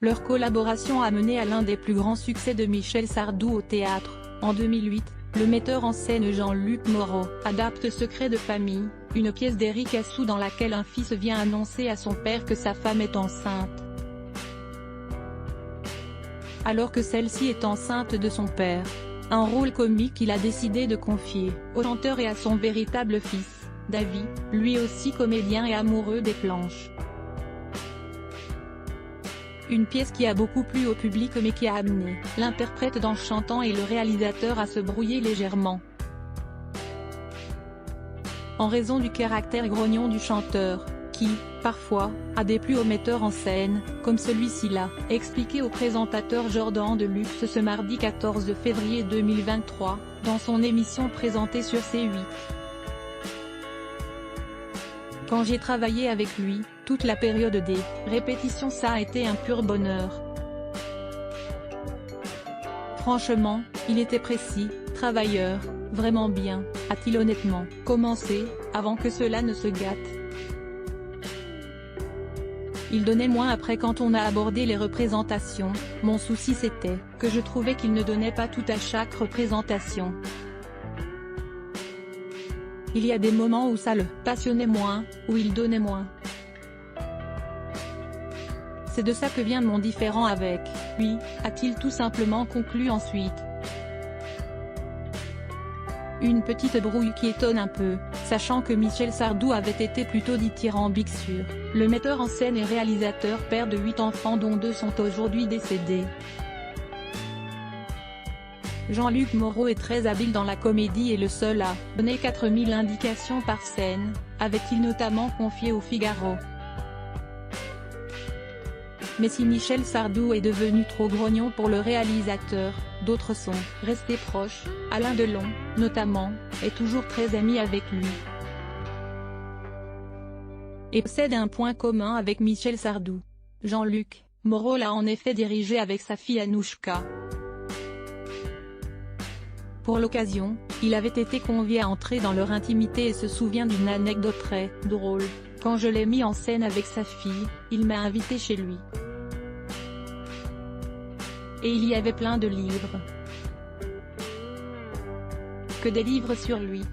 Leur collaboration a mené à l'un des plus grands succès de Michel Sardou au théâtre. En 2008, le metteur en scène Jean-Luc Moreau adapte Secret de famille, une pièce d'Éric Assou dans laquelle un fils vient annoncer à son père que sa femme est enceinte. Alors que celle-ci est enceinte de son père. Un rôle comique qu'il a décidé de confier au chanteur et à son véritable fils, Davy, lui aussi comédien et amoureux des planches. Une pièce qui a beaucoup plu au public mais qui a amené l'interprète dans chantant et le réalisateur à se brouiller légèrement. En raison du caractère grognon du chanteur, qui, parfois, a déplu au metteur en scène, comme celui-ci l'a expliqué au présentateur Jordan Deluxe ce mardi 14 février 2023, dans son émission présentée sur C8. Quand j'ai travaillé avec lui, toute la période des répétitions ça a été un pur bonheur. Franchement, il était précis, travailleur, vraiment bien, a-t-il honnêtement commencé, avant que cela ne se gâte. Il donnait moins après quand on a abordé les représentations, mon souci c'était que je trouvais qu'il ne donnait pas tout à chaque représentation. Il y a des moments où ça le passionnait moins, où il donnait moins. C'est de ça que vient mon différend avec lui, a-t-il tout simplement conclu ensuite. Une petite brouille qui étonne un peu, sachant que Michel Sardou avait été plutôt dithyrambique sur le metteur en scène et réalisateur père de 8 enfants dont 2 sont aujourd'hui décédés. Jean-Luc Moreau est très habile dans la comédie et le seul à donner 4000 indications par scène, avait-il notamment confié au Figaro. Mais si Michel Sardou est devenu trop grognon pour le réalisateur, d'autres sont restés proches, Alain Delon, notamment, est toujours très ami avec lui. Et possède un point commun avec Michel Sardou. Jean-Luc Moreau l'a en effet dirigé avec sa fille Anouchka. Pour l'occasion, il avait été convié à entrer dans leur intimité et se souvient d'une anecdote très drôle. Quand je l'ai mis en scène avec sa fille, il m'a invité chez lui. Et il y avait plein de livres. Que des livres sur lui.